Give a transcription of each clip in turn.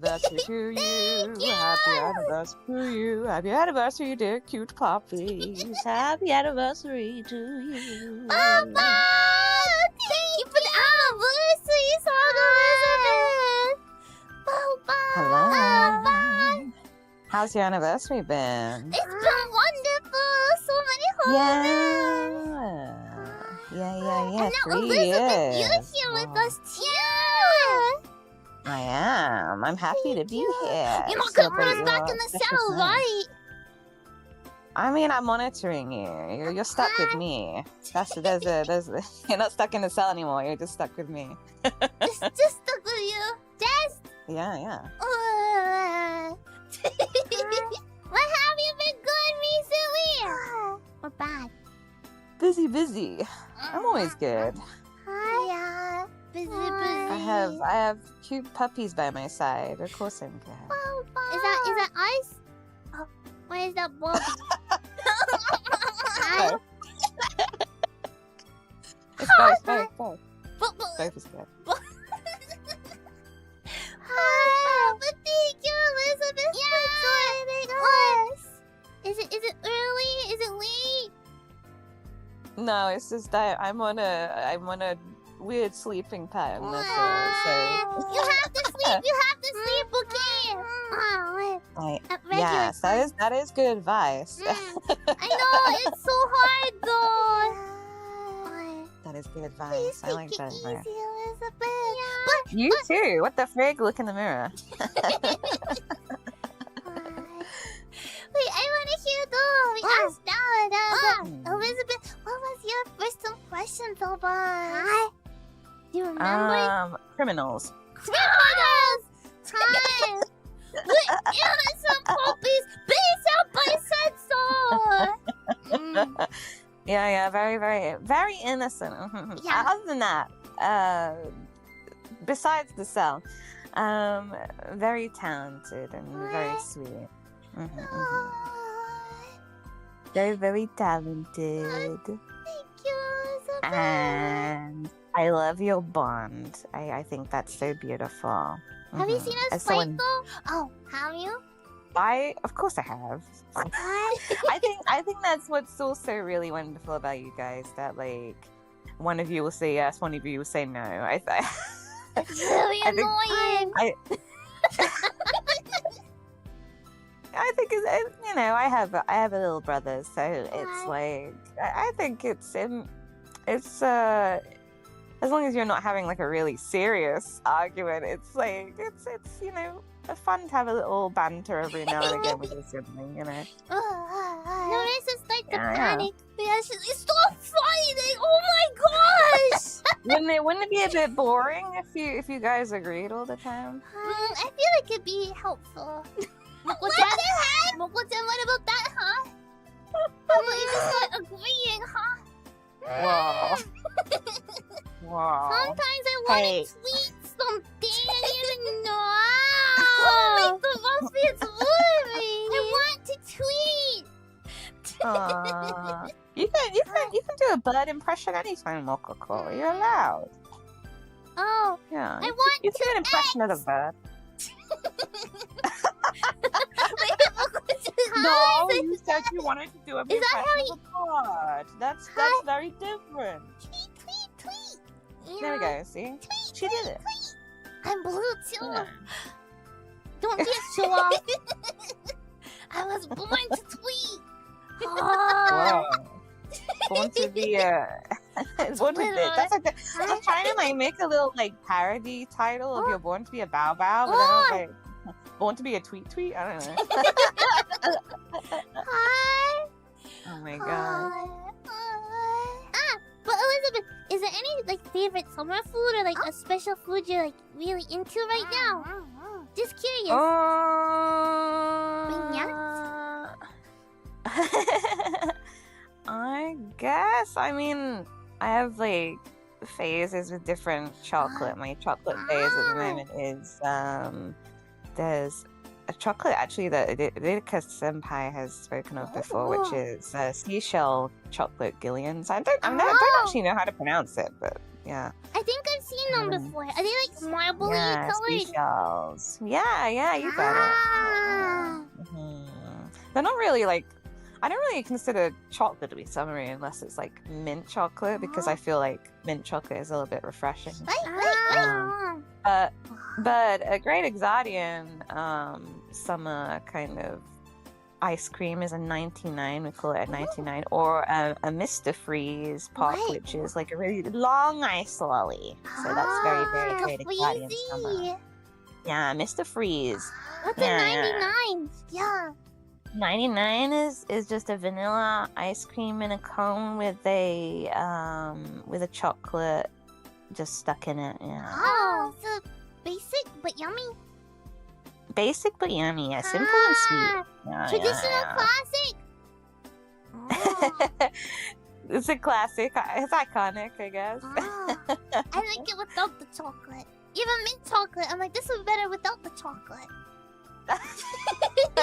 anniversary to you. Happy anniversary to you. Happy anniversary, dear cute puppies. Happy anniversary to you. Mama! Thank you for the anniversary song, Elizabeth! Bye-bye! Hello. Bye-bye! How's your anniversary been? It's been wonderful! So many holidays! Yeah. And now 3 Elizabeth, years. you're here with us too! I am. I'm happy to be here. You're not gonna run us Celebrate back your in the special cell, time. right? I mean, I'm monitoring you. You're stuck with me. You're not stuck in the cell anymore. You're just stuck with me. Just stuck with you. Just. Yeah. What have you been good recently? Or bad? Busy. I'm always good. Yeah. Busy. I have cute puppies by my side. Of course I'm good. Is that ice? Oh, where is that ball? It's both. Both is good. But thank you, Elizabeth, for joining us. Is it early? Is it late? No, it's just that I'm on a weird sleeping pattern. That's all. So You have to sleep. Okay. yes, that is good advice. I know it's so hard though. That is good advice. I like that Easy, advice. Elizabeth. You too. What the frig? Look in the mirror. Wait, I want to hear though. We asked now. Elizabeth, what was your first impression of us? Do you remember? Criminals. Criminals! Time! We're innocent puppies based out by Sensor! Yeah. Very innocent. Yeah. Other than that, besides the cell, very talented and very sweet. Very talented. Thank you, Elizabeth. And I love your bond. I think that's so beautiful. Have you seen us As fight someone- though? Oh, have you? Of course I have. I think that's what's also really wonderful about you guys. That like, one of you will say yes, one of you will say no. It's really annoying. I think it's, I have a little brother, so it's like I think it's as long as you're not having like a really serious argument, it's like it's fun to have a little banter every now and again with your sibling, No, it's just like the panic. We actually stop fighting! Oh my gosh! Wouldn't it be a bit boring if you guys agreed all the time? I feel like it'd be helpful. Moko-chan, what about that, huh? How about you just start agreeing, huh? Whoa. Sometimes I want to tweet something and you know. Oh my god, it's worrying. I want to tweet. You can do a bird impression anytime, Mococo. You're allowed. Oh, Yeah. I want You do an impression of the bird. No, you said you wanted to do a Is that how impression of a bird. That's very different. Tweet. There we go. See, she did it. I'm blue too. Yeah. Don't be a show off. I was born to tweet. Oh. Whoa. Born to be born to be. That's like I was trying to like make a little like parody title of "You're Born to Be a Bow Bow," but then I was like, "Born to be a tweet." I don't know. Hi. Oh my god. But Elizabeth, is there any like favorite summer food or like a special food you're like really into right now? Just curious. I guess. I mean, I have like phases with different chocolate. My chocolate phase at the moment is there's a chocolate actually that Ririka Senpai has spoken of before, which is seashell chocolate Gillian's. I don't actually know how to pronounce it, but yeah. I think I've seen them before. Are they like marbly Yeah, colored? seashells. Yeah, you got it. Ah. Mhm. They're not really like. I don't really consider chocolate to be summery unless it's like mint chocolate because I feel like mint chocolate is a little bit refreshing. But a Great Exotian summer kind of ice cream is a 99. We call it a 99, or a Mr. Freeze pop, which is like a really long ice lolly. So that's very Great Exotian summer. Yeah, Mr. Freeze. What's a 99? Yeah. 99 is just a vanilla ice cream in a cone with a chocolate just stuck in it. Yeah. Oh, so basic but yummy. Basic but yummy. Yeah, simple and sweet. Yeah, Traditional classic. It's a classic. It's iconic, I guess. I like it without the chocolate. Even mint chocolate. I'm like, this would be better without the chocolate.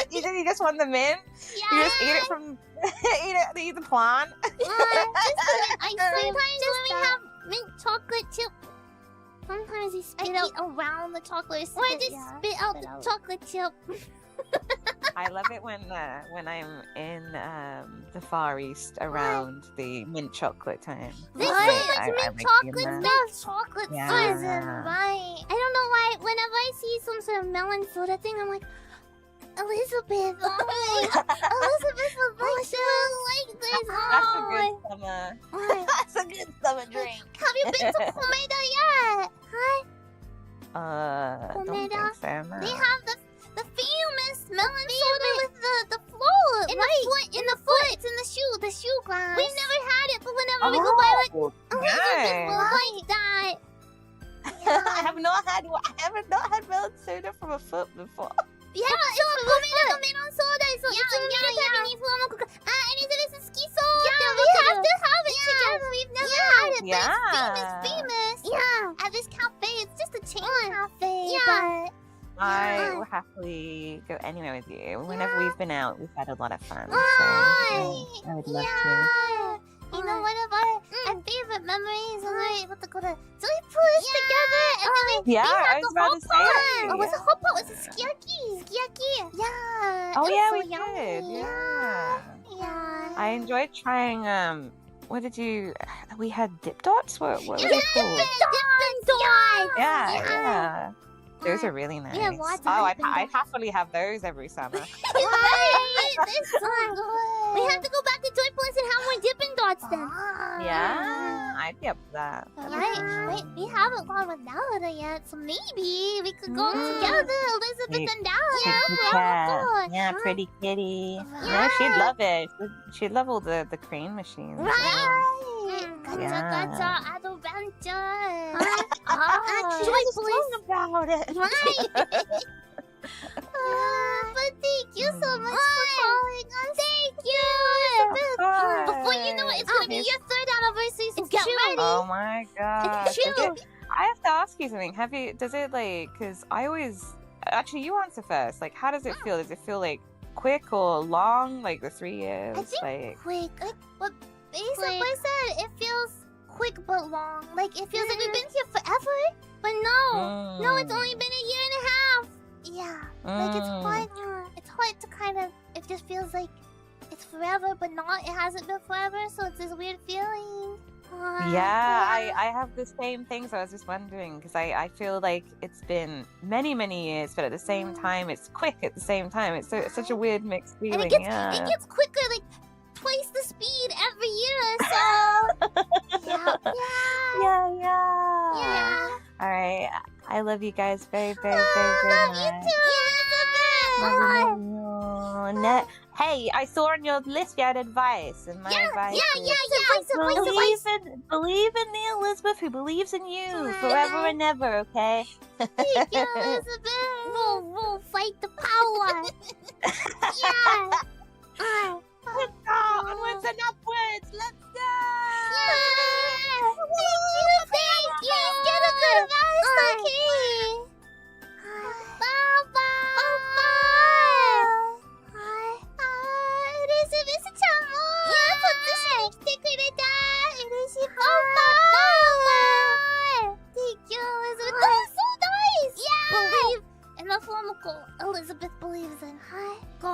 You just want the mint? Yeah. You just eat it from eat the plant? Sometimes when we have mint chocolate chip, sometimes you spit out around the chocolate. Or I just spit out the chocolate chip. I love it when I'm in the Far East around the mint chocolate time. There's so much mint chocolate stuff. Chocolate season, right? I don't know why. Whenever I see some sort of melon soda thing, I'm like, Elizabeth. Elizabeth would like this. That's a good summer. That's a good summer drink. Have you been to Komeda yet? Don't think so, no. They have the famous melon soda with the float, in the foot. It's in the shoe glass. We've never had it, but whenever we go by, like, Elizabeth will like that. Yeah. I have not had melon soda from a foot before. Yeah, it's Komedaのメロンソーダです。いつも見るたびにFuwamocoが、エリザベス好きそうって思ってる。We have to have it together. We've never had it. But it's famous. Yeah. At this cafe, it's just a chain cafe. Yeah. I will happily go anywhere with you. Whenever we've been out, we've had a lot of fun. So I would love to. You know, one of our favorite memories when we were able to go to Joypoo's together, and then we had the hot pot. Oh, was it hot pot? Was it sukiyaki? Sukiyaki. Yeah. Oh yeah, we yummy. did. Yeah. Yeah. I enjoyed trying. What did you? We had dip dots. What were they called? Dip dots. Yeah. Those are really nice. Yeah, lots of I'd happily have those every summer. Right? They're so good. We have to go back to Joypoo's and have more Dippin' Dots then. Yeah, I'd be up for that. Right. We haven't gone with Dalida yet, so maybe we could go together, Elizabeth and Dalida. Yeah, pretty kitty. No, she'd love it. She'd love all the crane machines. Right. Gacha adventure. Joypoo's about it. Right. But thank you so much for calling us. Thank you. Before you know it, it's going to be your 3rd anniversary, so get ready. Oh my god. It's true. I have to ask you something. Does it like, because I always, actually you answer first. Like, how does it feel? Does it feel like quick or long, like the 3 years? I think like quick. What basically said, it feels quick but long. Like, it feels like we've been here forever. But no, it's only been a year and a half. Yeah, like it's hard to kind of, it just feels like it's forever, but not, it hasn't been forever, so it's this weird feeling. I have the same thing, so I was just wondering, because I feel like it's been many, many years, but at the same time, it's quick at the same time. It's such a weird mixed feeling. And it gets quicker, like, twice the speed every year, so... Yeah. All right. I love you guys very, very, very, very much. Love you too, Elizabeth. Hey, I saw on your list you had advice, and my advice is believe in the Elizabeth who believes in you forever and ever, okay? Thank you, Elizabeth. We'll fight the power. Yeah. Let's go! Onwards and upwards! Let's go! Yeah! Thank you! Get a good rest, okay? Thank the Fuwamoco Elizabeth believes in. Hi. Go